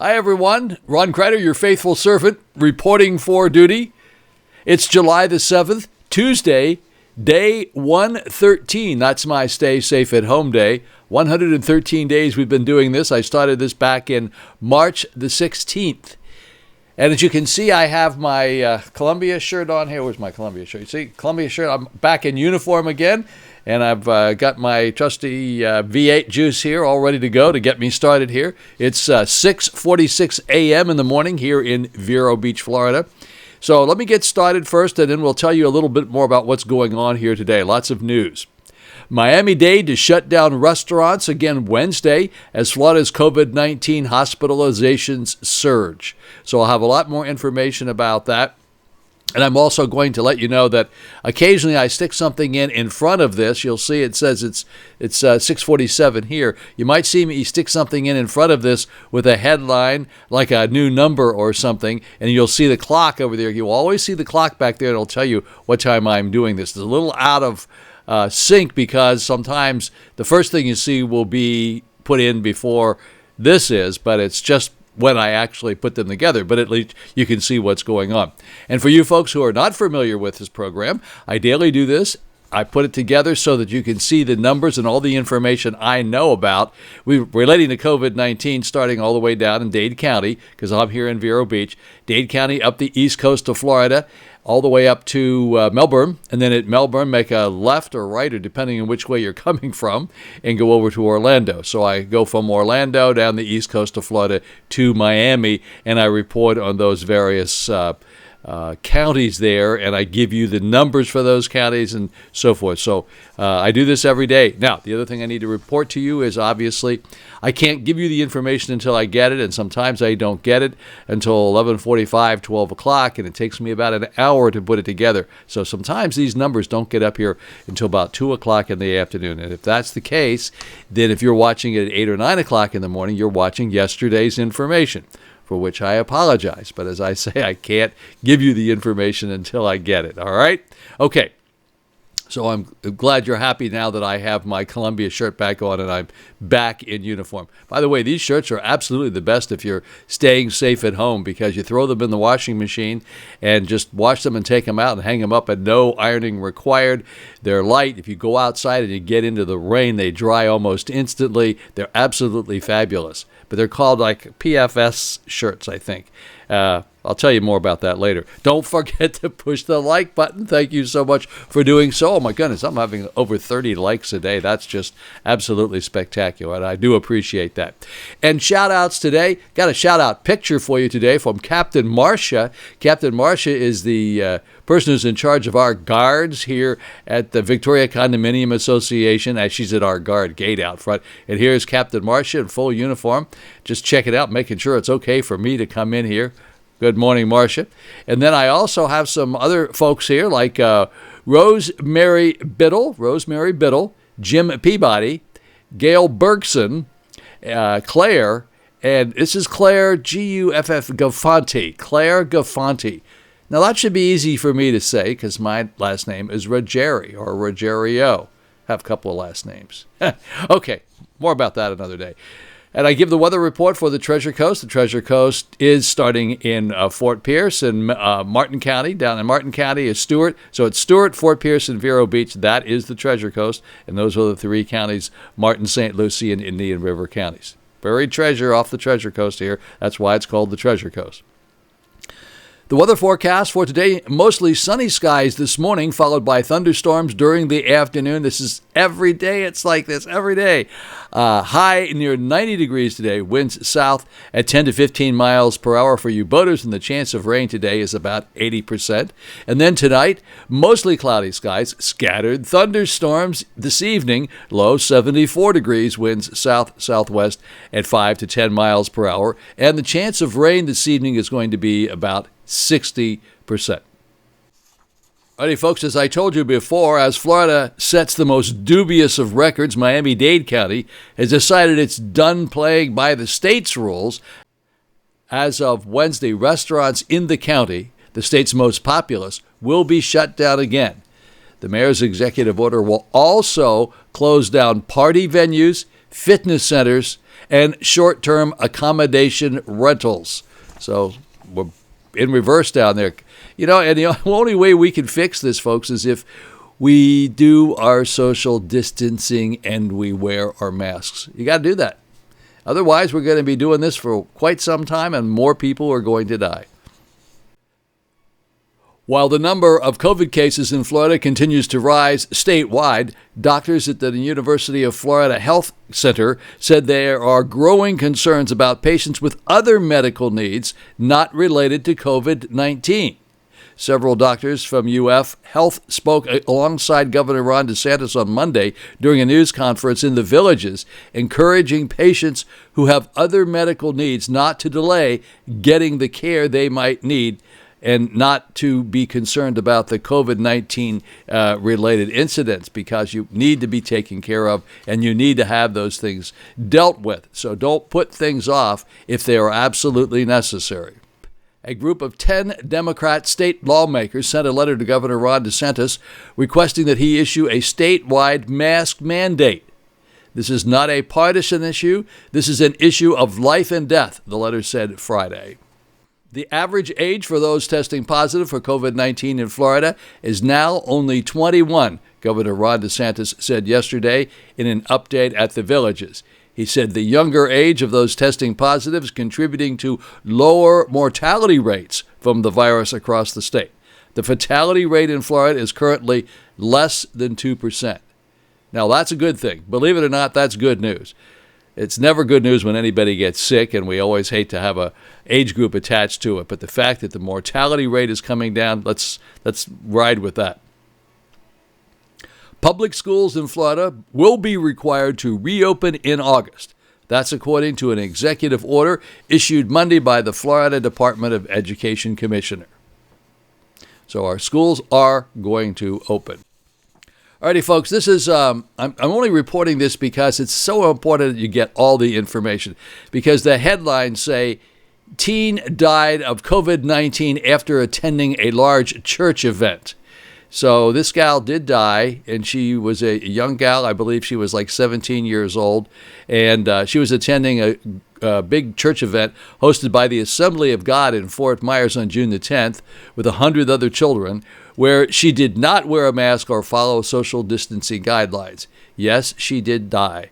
Hi, everyone. Ron Crider, your faithful servant, reporting for duty. It's July the 7th, Tuesday, day 113. That's my Stay Safe at Home day. 113 days we've been doing this. I started this back in March the 16th. And as you can see, I have my Columbia shirt on here. Where's my Columbia shirt? You see, Columbia shirt. I'm back in uniform again. And I've got my trusty V8 juice here all ready to go to get me started here. It's 6:46 a.m. in the morning here in Vero Beach, Florida. So let me get started first, and then we'll tell you a little bit more about what's going on here today. Lots of news. Miami-Dade to shut down restaurants again Wednesday as Florida's COVID-19 hospitalizations surge. So I'll have a lot more information about that. And I'm also going to let you know that occasionally I stick something in front of this. You'll see it says it's 6:47 here. You might see me stick something in front of this with a headline like a new number or something, and you'll see the clock over there. You'll always see the clock back there, and it'll tell you what time I'm doing this. It's a little out of sync because sometimes the first thing you see will be put in before this is, but it's just when I actually put them together, but at least you can see what's going on. And for you folks who are not familiar with this program, I daily do this. I put it together so that you can see the numbers and all the information I know about relating to COVID-19, starting all the way down in Dade County, because I'm here in Vero Beach, Dade County up the east coast of Florida, all the way up to Melbourne, and then at Melbourne, make a left or right, or depending on which way you're coming from, and go over to Orlando. So I go from Orlando down the east coast of Florida to Miami, and I report on those various counties there, and I give you the numbers for those counties and so forth. So I do this every day. Now, the other thing I need to report to you is obviously I can't give you the information until I get it, and sometimes I don't get it until 11:45, 12 o'clock, and it takes me about an hour to put it together. So sometimes these numbers don't get up here until about 2 o'clock in the afternoon. And if that's the case, then if you're watching it at 8 or 9 o'clock in the morning, you're watching yesterday's information, for which I apologize. But as I say, I can't give you the information until I get it, all right? Okay, so I'm glad you're happy now that I have my Columbia shirt back on and I'm back in uniform. By the way, these shirts are absolutely the best if you're staying safe at home, because you throw them in the washing machine and just wash them and take them out and hang them up, and no ironing required. They're light. If you go outside and you get into the rain, they dry almost instantly. They're absolutely fabulous. But they're called like PFS shirts, I think. I'll tell you more about that later. Don't forget to push the like button. Thank you so much for doing so. Oh, my goodness, I'm having over 30 likes a day. That's just absolutely spectacular, and I do appreciate that. And shout-outs today. Got a shout-out picture for you today from Captain Marsha. Captain Marsha is the person who's in charge of our guards here at the Victoria Condominium Association, as she's at our guard gate out front. And here's Captain Marsha in full uniform, just checking out, making sure it's okay for me to come in here. Good morning, Marsha. And then I also have some other folks here like Rosemary Bittle, Jim Peabody, Gayle Bergson, Claire, and this is Claire, Guff, Guffanti, Claire Guffanti. Now, that should be easy for me to say because my last name is Rogeri or Rogerio. I have a couple of last names. Okay, more about that another day. And I give the weather report for the Treasure Coast. The Treasure Coast is starting in Fort Pierce and Martin County. Down in Martin County is Stewart. So it's Stewart, Fort Pierce, and Vero Beach. That is the Treasure Coast. And those are the three counties, Martin, St. Lucie, and Indian River counties. Buried treasure off the Treasure Coast here. That's why it's called the Treasure Coast. The weather forecast for today, mostly sunny skies this morning, followed by thunderstorms during the afternoon. This is every day. It's like this every day. High near 90 degrees today. Winds south at 10 to 15 miles per hour for you boaters, and the chance of rain today is about 80%. And then tonight, mostly cloudy skies, scattered thunderstorms this evening, low 74 degrees, winds south-southwest at 5 to 10 miles per hour. And the chance of rain this evening is going to be about 60%. Alrighty, folks, as I told you before, as Florida sets the most dubious of records, Miami-Dade County has decided it's done playing by the state's rules. As of Wednesday, restaurants in the county, the state's most populous, will be shut down again. The mayor's executive order will also close down party venues, fitness centers, and short-term accommodation rentals. So we're in reverse down there. And the only way we can fix this, folks, is if we do our social distancing and we wear our masks. You got to do that. Otherwise, we're going to be doing this for quite some time and more people are going to die. While the number of COVID cases in Florida continues to rise statewide, doctors at the University of Florida Health Center said there are growing concerns about patients with other medical needs not related to COVID-19. Several doctors from UF Health spoke alongside Governor Ron DeSantis on Monday during a news conference in the Villages, encouraging patients who have other medical needs not to delay getting the care they might need and not to be concerned about the COVID-19 related incidents, because you need to be taken care of and you need to have those things dealt with. So don't put things off if they are absolutely necessary. A group of 10 Democrat state lawmakers sent a letter to Governor Ron DeSantis requesting that he issue a statewide mask mandate. This is not a partisan issue. This is an issue of life and death, the letter said Friday. The average age for those testing positive for COVID-19 in Florida is now only 21, Governor Ron DeSantis said yesterday in an update at the Villages. He said the younger age of those testing positive is contributing to lower mortality rates from the virus across the state. The fatality rate in Florida is currently less than 2%. Now, that's a good thing. Believe it or not, that's good news. It's never good news when anybody gets sick, and we always hate to have a age group attached to it. But the fact that the mortality rate is coming down, let's ride with that. Public schools in Florida will be required to reopen in August. That's according to an executive order issued Monday by the Florida Department of Education Commissioner. So our schools are going to open. Alrighty, folks, this is, I'm only reporting this because it's so important that you get all the information, because the headlines say, teen died of COVID-19 after attending a large church event. So this gal did die, and she was a young gal. I believe she was like 17 years old, and she was attending a big church event hosted by the Assembly of God in Fort Myers on June the 10th with 100 other children, where she did not wear a mask or follow social distancing guidelines. Yes, she did die.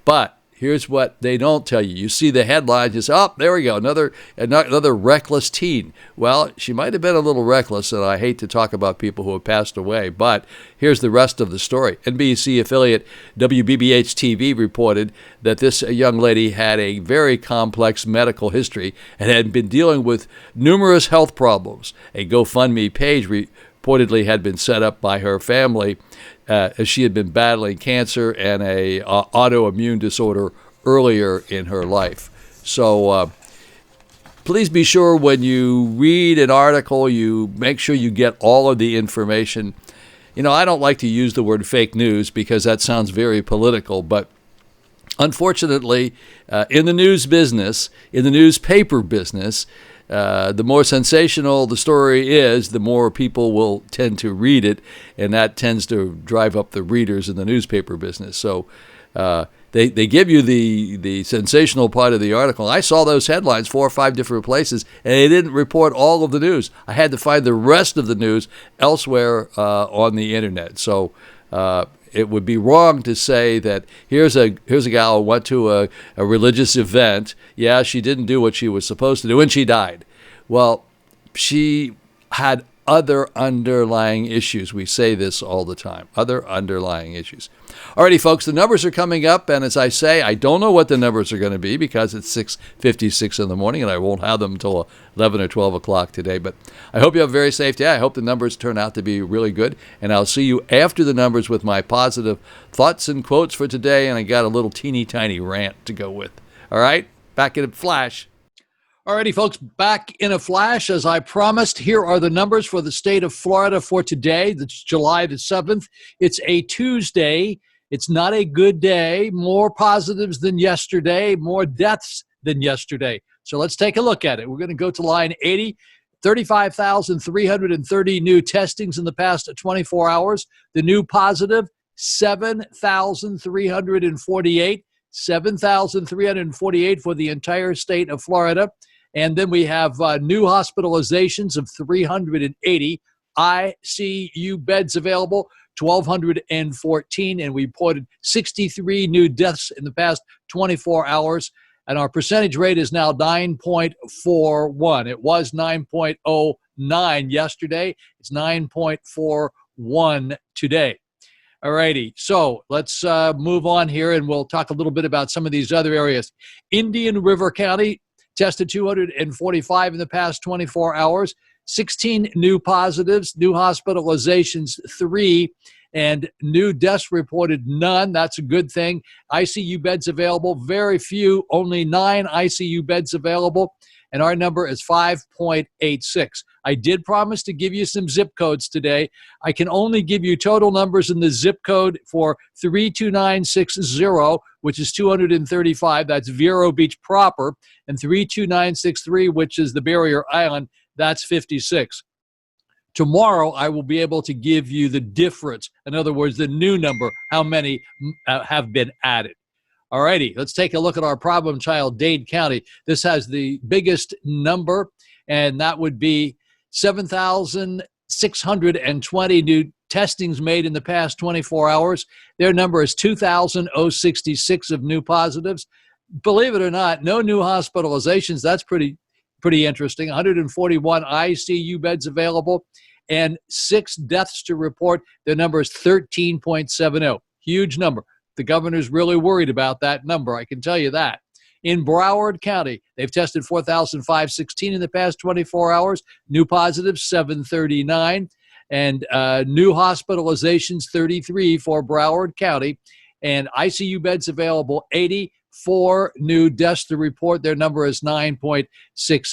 But here's what they don't tell you. You see the headlines, you say, oh, there we go, another reckless teen. Well, she might have been a little reckless, and I hate to talk about people who have passed away, but here's the rest of the story. NBC affiliate WBBH-TV reported that this young lady had a very complex medical history and had been dealing with numerous health problems. A GoFundMe page reportedly had been set up by her family as she had been battling cancer and a autoimmune disorder earlier in her life. So please be sure when you read an article, you make sure you get all of the information. I don't like to use the word fake news because that sounds very political, but unfortunately, in the news business, in the newspaper business, the more sensational the story is, the more people will tend to read it, and that tends to drive up the readers in the newspaper business. So they give you the sensational part of the article. I saw those headlines 4 or 5 different places, and they didn't report all of the news. I had to find the rest of the news elsewhere on the internet. So it would be wrong to say that here's a gal who went to a religious event. Yeah, she didn't do what she was supposed to do, and she died. Well, she had other underlying issues. We say this all the time, other underlying issues. Alrighty, folks, the numbers are coming up, and as I say, I don't know what the numbers are going to be because it's 6:56 in the morning, and I won't have them until 11 or 12 o'clock today. But I hope you have a very safe day. I hope the numbers turn out to be really good, and I'll see you after the numbers with my positive thoughts and quotes for today, and I got a little teeny tiny rant to go with. All right, back in a flash. Alrighty, folks, back in a flash. As I promised, here are the numbers for the state of Florida for today. That's July the 7th. It's a Tuesday. It's not a good day. More positives than yesterday, more deaths than yesterday. So let's take a look at it. We're going to go to line 80. 35,330 new testings in the past 24 hours. The new positive, 7,348. 7,348 for the entire state of Florida. And then we have new hospitalizations of 380, ICU beds available, 1,214, and we reported 63 new deaths in the past 24 hours. And our percentage rate is now 9.41. It was 9.09 yesterday. It's 9.41 today. All righty. So let's move on here, and we'll talk a little bit about some of these other areas. Indian River County tested 245 in the past 24 hours. 16 new positives, new hospitalizations 3, and new deaths reported none. That's a good thing. ICU beds available, very few, only 9 ICU beds available, and our number is 5.86. I did promise to give you some zip codes today. I can only give you total numbers in the zip code for 32960, which is 235. That's Vero Beach proper, and 32963, which is the Barrier Island. That's 56. Tomorrow, I will be able to give you the difference. In other words, the new number, how many have been added. All righty, let's take a look at our problem child, Dade County. This has the biggest number, and that would be 7,620 new testings made in the past 24 hours. Their number is 2,066 of new positives. Believe it or not, no new hospitalizations. That's pretty interesting. 141 ICU beds available and 6 deaths to report. Their number is 13.70. Huge number. The governor's really worried about that number, I can tell you that. In Broward County, they've tested 4,516 in the past 24 hours. New positives, 739. And new hospitalizations, 33 for Broward County. And ICU beds available, 80. 4 new deaths to report. Their number is 9.68.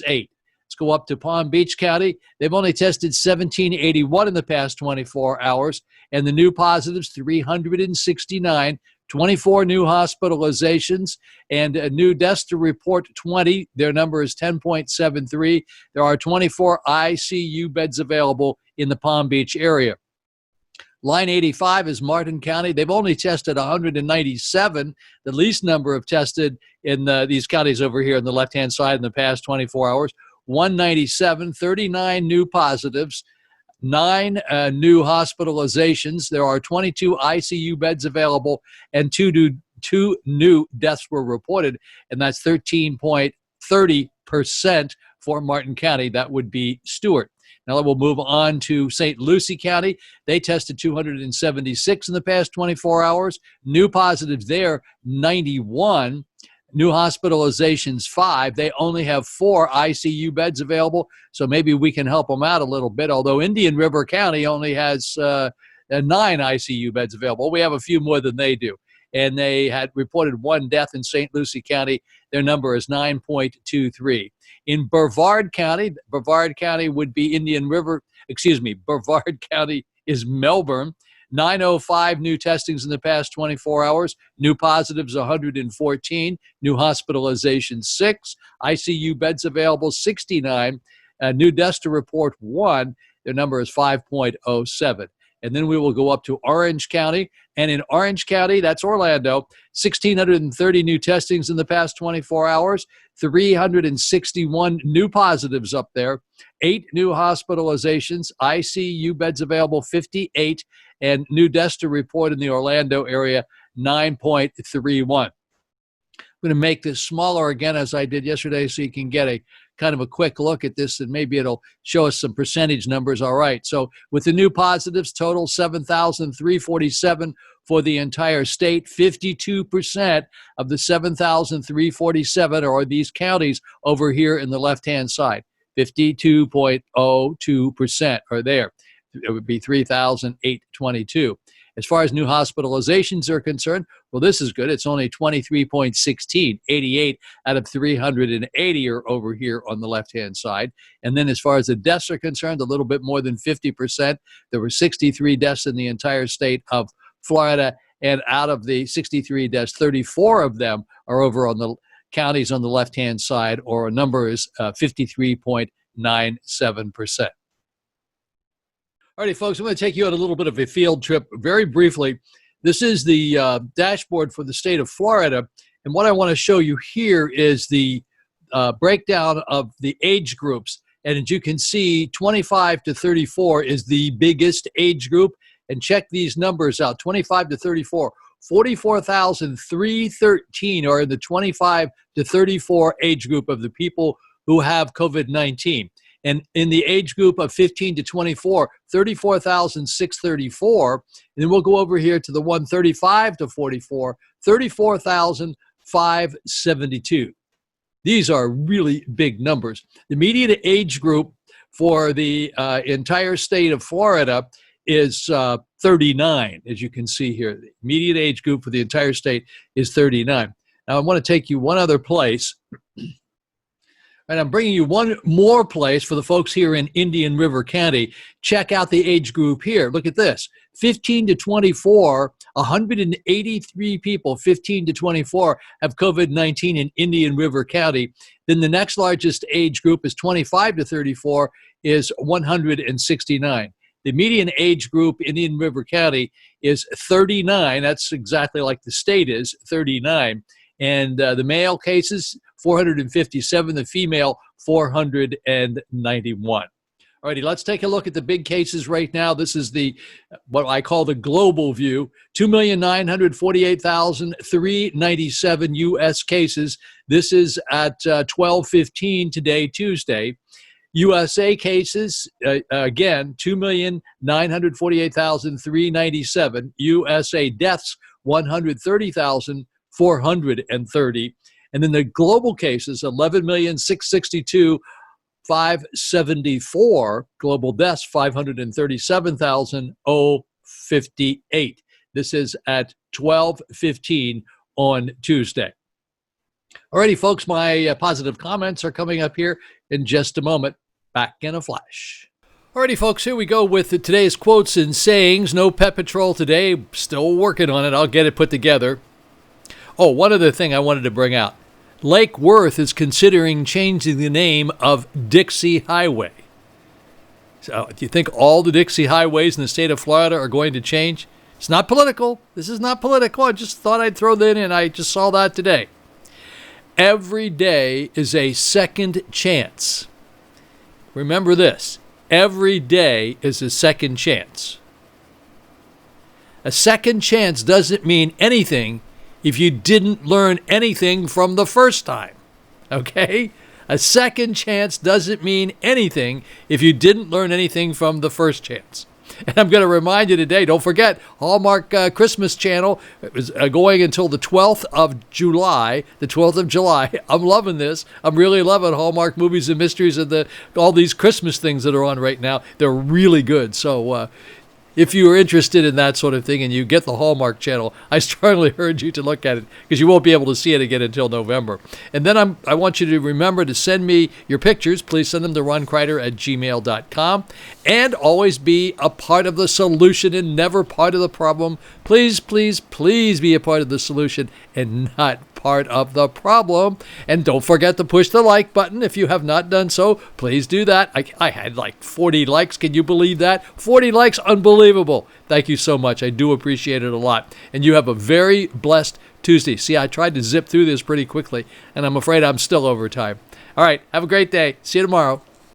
Let's go up to Palm Beach County. They've only tested 1,781 in the past 24 hours, and the new positives, 369, 24 new hospitalizations, and new deaths to report, 20. Their number is 10.73. There are 24 ICU beds available in the Palm Beach area. Line 85 is Martin County. They've only tested 197, the least number of tested in these counties over here on the left-hand side in the past 24 hours. 197, 39 new positives, 9 new hospitalizations. There are 22 ICU beds available, and 2 new deaths were reported, and that's 13.30% for Martin County. That would be Stewart. Now we'll move on to St. Lucie County. They tested 276 in the past 24 hours. New positives there, 91. New hospitalizations, 5. They only have 4 ICU beds available, so maybe we can help them out a little bit, although Indian River County only has 9 ICU beds available. We have a few more than they do. And they had reported 1 death in St. Lucie County. Their number is 9.23. In Brevard County would be Brevard County is Melbourne. 905 new testings in the past 24 hours. New positives, 114. New hospitalizations, 6. ICU beds available, 69. New deaths to report, 1. Their number is 5.07. And then we will go up to Orange County. And in Orange County, that's Orlando, 1,630 new testings in the past 24 hours, 361 new positives up there, 8 new hospitalizations, ICU beds available, 58, and new deaths to report in the Orlando area, 9.31. I'm going to make this smaller again as I did yesterday so you can get a kind of a quick look at this, and maybe it'll show us some percentage numbers. All right, so with the new positives, total 7,347 for the entire state. 52% of the 7,347 are these counties over here in the left-hand side. 52.02% are there. It would be 3,822. As far as new hospitalizations are concerned, well, this is good. It's only 23.16. 88 out of 380 are over here on the left-hand side. And then as far as the deaths are concerned, a little bit more than 50%. There were 63 deaths in the entire state of Florida. And out of the 63 deaths, 34 of them are over on the counties on the left-hand side, or a number is 53.97%. All righty, folks, I'm going to take you on a little bit of a field trip very briefly. This is the dashboard for the state of Florida, And what I want to show you here is the breakdown of the age groups. And as you can see, 25 to 34 is the biggest age group. And check these numbers out, 25 to 34. 44,313 are in the 25 to 34 age group of the people who have COVID-19. And in the age group of 15 to 24, 34,634. And then we'll go over here to the 135 to 44, 34,572. These are really big numbers. The median age group for the entire state of Florida is 39, as you can see here. The median age group for the entire state is 39. Now, I want to take you one other place. And I'm bringing you one more place for the folks here in Indian River County. Check out the age group here. Look at this. 15 to 24, 183 people, 15 to 24, have COVID-19 in Indian River County. Then the next largest age group is 25 to 34, is 169. The median age group in Indian River County is 39. That's exactly like the state is, 39. And the male cases, 457. The female, 491. All righty, let's take a look at the big cases right now. This is the what I call the global view. 2,948,397 U.S. cases. This is at 12:15 today, Tuesday. USA cases, again, 2,948,397. USA deaths, 130,430. And then the global cases, 11,662,574. Global deaths, 537,058. This is at 12:15 on Tuesday. Alrighty, folks, my positive comments are coming up here in just a moment. Back in a flash. Alrighty, folks, here we go with today's quotes and sayings. No Pet Patrol today. Still working on it. I'll get it put together. Oh, one other thing I wanted to bring out. Lake Worth is considering changing the name of Dixie Highway. So, do you think all the Dixie highways in the state of Florida are going to change? It's not political. This is not political. I just thought I'd throw that in. I just saw that today. Every day is a second chance. Remember this. Every day is a second chance. A second chance doesn't mean anything if you didn't learn anything from the first time, okay? A second chance doesn't mean anything if you didn't learn anything from the first chance. And I'm going to remind you today, don't forget, Hallmark Christmas Channel is going until the 12th of July. The 12th of July. I'm loving this. I'm really loving Hallmark Movies and Mysteries and all these Christmas things that are on right now. They're really good. So if you are interested in that sort of thing and you get the Hallmark Channel, I strongly urge you to look at it because you won't be able to see it again until November. And then I want you to remember to send me your pictures. Please send them to roncrider@gmail.com. And always be a part of the solution and never part of the problem. Please, please, please be a part of the solution and not part of the problem. And don't forget to push the like button if you have not done so. Please do that. I had like 40 likes. Can you believe that? 40 likes. Unbelievable. Thank you so much. I do appreciate it a lot. And you have a very blessed Tuesday. See, I tried to zip through this pretty quickly, and I'm afraid I'm still over time. All right. Have a great day. See you tomorrow.